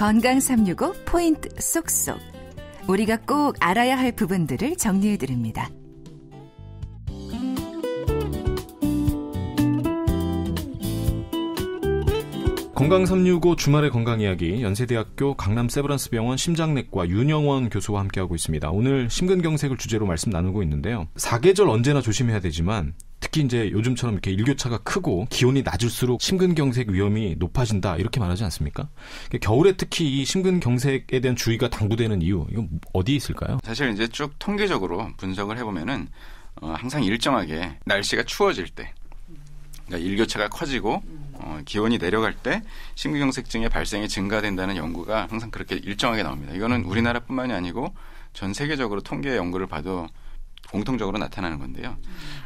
건강 365 포인트 쏙쏙. 우리가 꼭 알아야 할 부분들을 정리해드립니다. 건강 365 주말의 건강 이야기, 연세대학교 강남 세브란스병원 심장내과 윤영원 교수와 함께하고 있습니다. 오늘 심근경색을 주제로 말씀 나누고 있는데요. 사계절 언제나 조심해야 되지만 특히 이제 요즘처럼 이렇게 일교차가 크고 기온이 낮을수록 심근경색 위험이 높아진다 이렇게 말하지 않습니까? 겨울에 특히 이 심근경색에 대한 주의가 당부되는 이유, 이건 어디에 있을까요? 사실 이제 쭉 통계적으로 분석을 해보면은 항상 일정하게 날씨가 추워질 때, 그러니까 일교차가 커지고 기온이 내려갈 때 심근경색증의 발생이 증가된다는 연구가 항상 그렇게 일정하게 나옵니다. 이거는 우리나라뿐만이 아니고 전 세계적으로 통계 연구를 봐도 공통적으로 나타나는 건데요.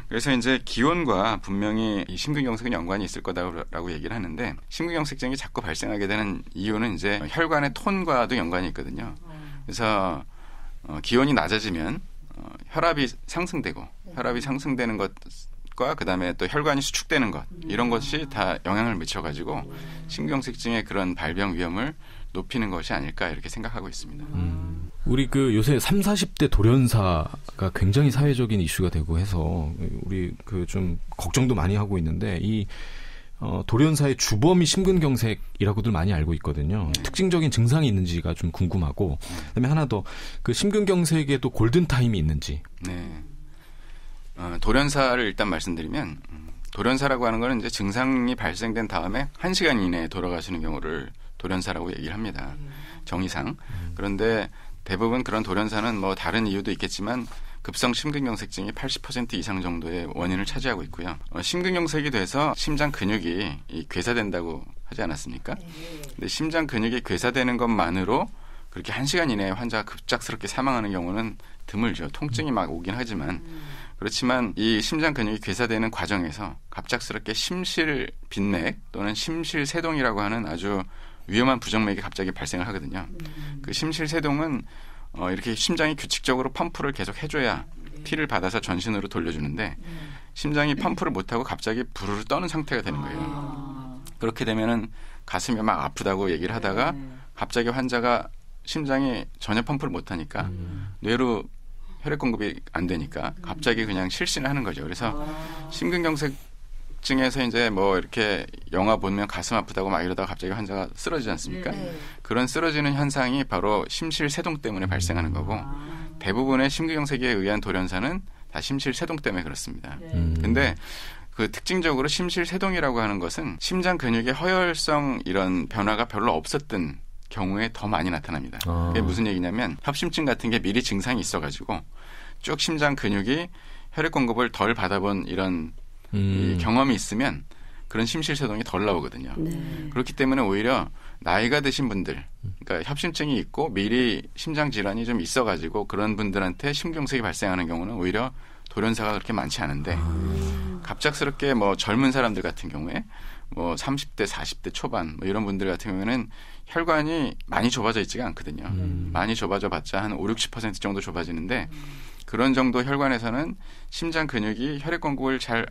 그래서 이제 기온과 분명히 이 심근경색은 연관이 있을 거다라고 얘기를 하는데, 심근경색증이 자꾸 발생하게 되는 이유는 이제 혈관의 톤과도 연관이 있거든요. 그래서 기온이 낮아지면 혈압이 상승되고, 혈압이 상승되는 것과 그다음에 또 혈관이 수축되는 것, 이런 것이 다 영향을 미쳐가지고 심근경색증의 그런 발병 위험을 높이는 것이 아닐까 이렇게 생각하고 있습니다. 우리 그 요새 30, 40대 돌연사가 굉장히 사회적인 이슈가 되고 해서 우리 그 좀 걱정도 많이 하고 있는데, 이 돌연사의 주범이 심근경색이라고들 많이 알고 있거든요. 특징적인 증상이 있는지가 좀 궁금하고, 그다음에 하나 더, 그 심근경색에도 골든타임이 있는지. 네. 돌연사를 일단 말씀드리면, 돌연사라고 하는 거는 이제 증상이 발생된 다음에 1시간 이내에 돌아가시는 경우를 돌연사라고 얘기를 합니다. 정의상. 그런데 대부분 그런 돌연사는 뭐 다른 이유도 있겠지만 급성 심근경색증이 80% 이상 정도의 원인을 차지하고 있고요. 심근경색이 돼서 심장 근육이 괴사된다고 하지 않았습니까? 근데 심장 근육이 괴사되는 것만으로 그렇게 1시간 이내에 환자가 급작스럽게 사망하는 경우는 드물죠. 통증이 막 오긴 하지만. 그렇지만 이 심장 근육이 괴사되는 과정에서 갑작스럽게 심실 빈맥 또는 심실 세동이라고 하는 아주 위험한 부정맥이 갑자기 발생을 하거든요. 그 심실 세동은 이렇게 심장이 규칙적으로 펌프를 계속 해줘야 피를 받아서 전신으로 돌려주는데, 심장이 펌프를 못하고 갑자기 부르르 떠는 상태가 되는 거예요. 그렇게 되면은 가슴이 막 아프다고 얘기를 하다가 갑자기 환자가 심장이 전혀 펌프를 못하니까 뇌로 혈액 공급이 안 되니까 갑자기 그냥 실신을 하는 거죠. 그래서 심근경색증에서 이제 뭐 이렇게 영화 보면 가슴 아프다고 막 이러다가 갑자기 환자가 쓰러지지 않습니까? 그런 쓰러지는 현상이 바로 심실세동 때문에 발생하는 거고, 대부분의 심근경색에 의한 돌연사는 다 심실세동 때문에 그렇습니다. 근데 그 특징적으로 심실세동이라고 하는 것은 심장 근육의 허혈성 이런 변화가 별로 없었던 경우에 더 많이 나타납니다. 그게 무슨 얘기냐면, 협심증 같은 게 미리 증상이 있어가지고 쭉 심장 근육이 혈액 공급을 덜 받아본 이런 이 경험이 있으면 그런 심실세동이 덜 나오거든요. 그렇기 때문에 오히려 나이가 드신 분들, 그러니까 협심증이 있고 미리 심장 질환이 좀 있어가지고 그런 분들한테 심경색이 발생하는 경우는 오히려 돌연사가 그렇게 많지 않은데, 갑작스럽게 뭐 젊은 사람들 같은 경우에 뭐 30대, 40대 초반 뭐 이런 분들 같은 경우에는 혈관이 많이 좁아져 있지가 않거든요. 많이 좁아져 봤자 한 5, 60% 정도 좁아지는데, 그런 정도 혈관에서는 심장 근육이 혈액 공급을 잘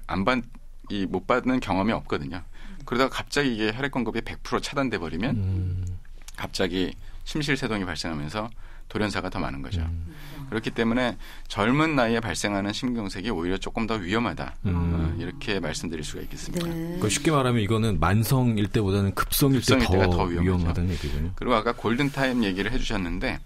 못 받는 경험이 없거든요. 그러다가 갑자기 이게 혈액 공급이 100% 차단돼 버리면 갑자기 심실세동이 발생하면서 돌연사가 더 많은 거죠. 그렇기 때문에 젊은 나이에 발생하는 심근경색이 오히려 조금 더 위험하다. 이렇게 말씀드릴 수가 있겠습니다. 그러니까 쉽게 말하면 이거는 만성일 때보다는 급성일 때 더 위험하다는 얘기군요. 그리고 아까 골든타임 얘기를 해주셨는데,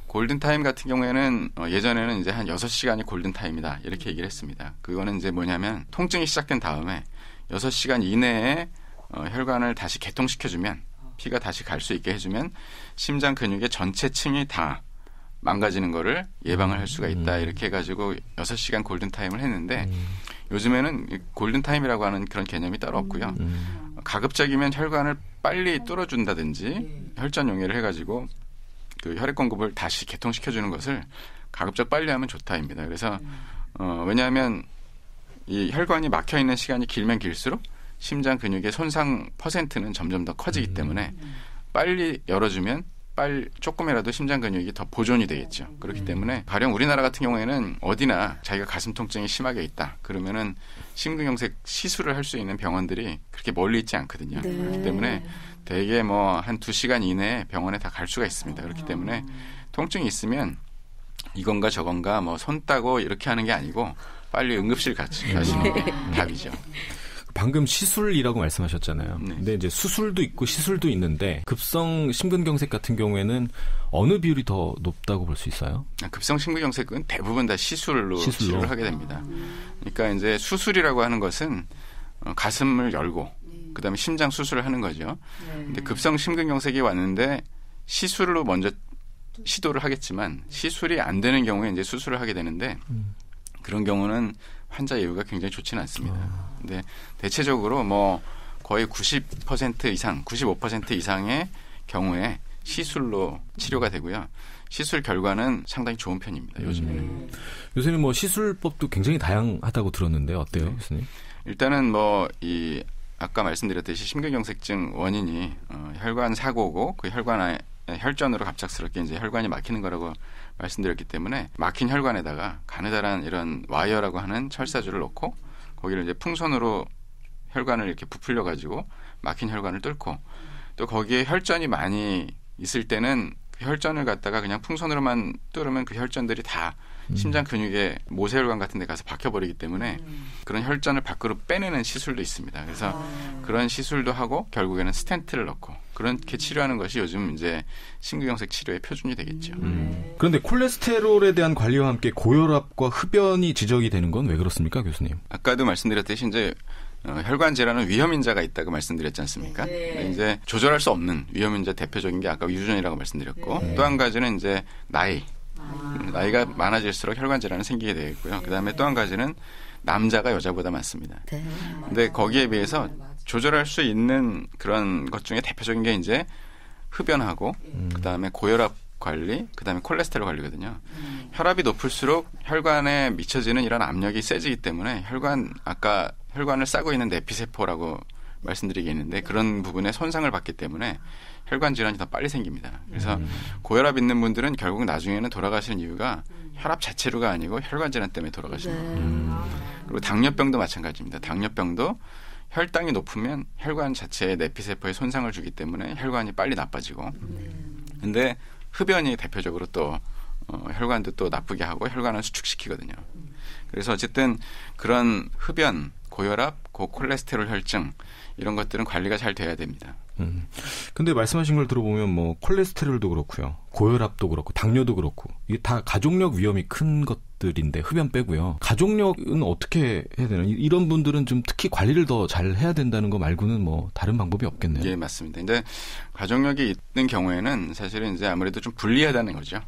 골든타임 같은 경우에는 예전에는 이제 한 6시간이 골든타임이다 이렇게 얘기를 했습니다. 그거는 이제 뭐냐면, 통증이 시작된 다음에 6시간 이내에 혈관을 다시 개통시켜주면, 피가 다시 갈 수 있게 해주면 심장 근육의 전체 층이 다 망가지는 거를 예방을 할 수가 있다. 이렇게 해가지고 6시간 골든타임을 했는데, 요즘에는 골든타임이라고 하는 그런 개념이 따로 없고요. 가급적이면 혈관을 빨리 뚫어준다든지 혈전용해를 해가지고 그 혈액 공급을 다시 개통시켜주는 것을 가급적 빨리 하면 좋다입니다. 그래서 왜냐하면 이 혈관이 막혀있는 시간이 길면 길수록 심장 근육의 손상 퍼센트는 점점 더 커지기 때문에 빨리 열어주면 조금이라도 심장 근육이 더 보존이 되겠죠. 그렇기 때문에 가령 우리나라 같은 경우에는 어디나 자기가 가슴 통증이 심하게 있다. 그러면은 심근경색 시술을 할 수 있는 병원들이 그렇게 멀리 있지 않거든요. 네. 그렇기 때문에 대개 뭐 한 2시간 이내에 병원에 다 갈 수가 있습니다. 그렇기 때문에 통증이 있으면 이건가 저건가 뭐 손 따고 이렇게 하는 게 아니고 빨리 응급실 가시는 게 답이죠. 방금 시술이라고 말씀하셨잖아요. 네. 근데 이제 수술도 있고 시술도 있는데 급성 심근경색 같은 경우에는 어느 비율이 더 높다고 볼 수 있어요? 급성 심근경색은 대부분 다 시술로 치료를 하게 됩니다. 그러니까 이제 수술이라고 하는 것은 가슴을 열고 그다음에 심장 수술을 하는 거죠. 근데 급성 심근경색이 왔는데 시술로 먼저 시도를 하겠지만 시술이 안 되는 경우에 이제 수술을 하게 되는데 그런 경우는 환자 예후가 굉장히 좋지는 않습니다. 근데 대체적으로 뭐 거의 90% 이상, 95% 이상의 경우에 시술로 치료가 되고요. 시술 결과는 상당히 좋은 편입니다. 요즘에는. 요새는 뭐 시술법도 굉장히 다양하다고 들었는데 어때요, 네. 교수님? 일단은 뭐 아까 말씀드렸듯이 심근경색증 원인이 혈관 사고고 그 혈관 혈전으로 갑작스럽게 이제 혈관이 막히는 거라고 말씀드렸기 때문에 막힌 혈관에다가 가느다란 이런 와이어라고 하는 철사줄을 넣고 거기를 이제 풍선으로 혈관을 이렇게 부풀려 가지고 막힌 혈관을 뚫고 또 거기에 혈전이 많이 있을 때는 그 혈전을 갖다가 그냥 풍선으로만 뚫으면 그 혈전들이 다 심장 근육에 모세혈관 같은 데 가서 박혀버리기 때문에 그런 혈전을 밖으로 빼내는 시술도 있습니다. 그래서 그런 시술도 하고 결국에는 스텐트를 넣고 그렇게 치료하는 것이 요즘 이제 심근경색 치료의 표준이 되겠죠. 그런데 콜레스테롤에 대한 관리와 함께 고혈압과 흡연이 지적이 되는 건 왜 그렇습니까, 교수님? 아까도 말씀드렸듯이 이제 혈관 질환은 위험인자가 있다고 말씀드렸지 않습니까? 네. 이제 조절할 수 없는 위험인자 대표적인 게 아까 유전이라고 말씀드렸고 또 한 가지는 이제 나이가 많아질수록 혈관 질환은 생기게 되겠고요. 그다음에 또 한 가지는 남자가 여자보다 많습니다. 네. 근데 거기에 비해서 조절할 수 있는 그런 것 중에 대표적인 게 이제 흡연하고 그다음에 고혈압 관리, 그다음에 콜레스테롤 관리거든요. 혈압이 높을수록 혈관에 미쳐지는 이런 압력이 세지기 때문에 아까 혈관을 싸고 있는 내피세포라고 말씀드리겠는데 그런 부분에 손상을 받기 때문에 혈관 질환이 더 빨리 생깁니다. 그래서 고혈압 있는 분들은 결국 나중에는 돌아가시는 이유가 혈압 자체로가 아니고 혈관 질환 때문에 돌아가시는 거예요. 그리고 당뇨병도 마찬가지입니다. 당뇨병도 혈당이 높으면 혈관 자체의 내피세포에 손상을 주기 때문에 혈관이 빨리 나빠지고 근데 흡연이 대표적으로 또 혈관도 또 나쁘게 하고 혈관을 수축시키거든요. 그래서 어쨌든 그런 흡연, 고혈압, 고콜레스테롤 혈증 이런 것들은 관리가 잘 돼야 됩니다. 근데 말씀하신 걸 들어보면 뭐 콜레스테롤도 그렇고요. 고혈압도 그렇고 당뇨도 그렇고 이게 다 가족력 위험이 큰 것들인데 흡연 빼고요. 가족력은 어떻게 해야 되나? 이런 분들은 좀 특히 관리를 더 잘 해야 된다는 거 말고는 뭐 다른 방법이 없겠네요. 예, 맞습니다. 이제 가족력이 있는 경우에는 사실은 이제 아무래도 좀 불리하다는 거죠.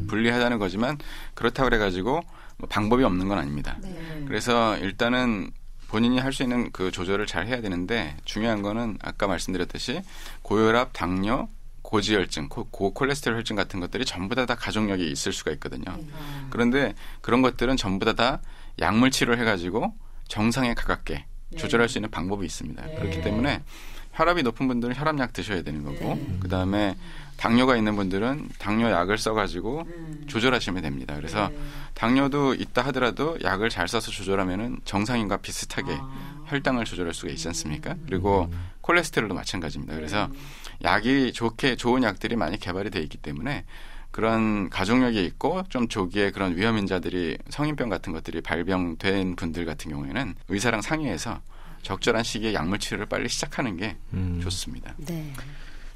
불리하다는 거지만 그렇다고 그래가지고 뭐 방법이 없는 건 아닙니다. 네. 그래서 일단은 본인이 할 수 있는 그 조절을 잘 해야 되는데 중요한 거는 아까 말씀드렸듯이 고혈압, 당뇨, 고지혈증, 고콜레스테롤 혈증 같은 것들이 전부 다 가족력이 있을 수가 있거든요. 그런데 그런 것들은 전부 다 약물 치료를 해가지고 정상에 가깝게 조절할 수 있는 방법이 있습니다. 그렇기 때문에 혈압이 높은 분들은 혈압약 드셔야 되는 거고 그다음에 당뇨가 있는 분들은 당뇨약을 써가지고 조절하시면 됩니다. 그래서 당뇨도 있다 하더라도 약을 잘 써서 조절하면은 정상인과 비슷하게 혈당을 조절할 수가 있지 않습니까? 그리고 콜레스테롤도 마찬가지입니다. 그래서 약이 좋은 약들이 많이 개발이 돼 있기 때문에 그런 가족력이 있고 좀 조기에 그런 위험인자들이 성인병 같은 것들이 발병된 분들 같은 경우에는 의사랑 상의해서 적절한 시기에 약물 치료를 빨리 시작하는 게 좋습니다. 네.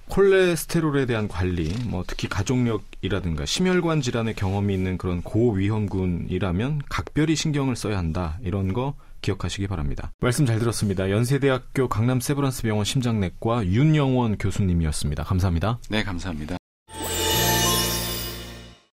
콜레스테롤에 대한 관리, 뭐 특히 가족력이라든가 심혈관 질환의 경험이 있는 그런 고위험군이라면 각별히 신경을 써야 한다. 이런 거 기억하시기 바랍니다. 말씀 잘 들었습니다. 연세대학교 강남 세브란스 병원 심장내과 윤영원 교수님이었습니다. 감사합니다. 네, 감사합니다.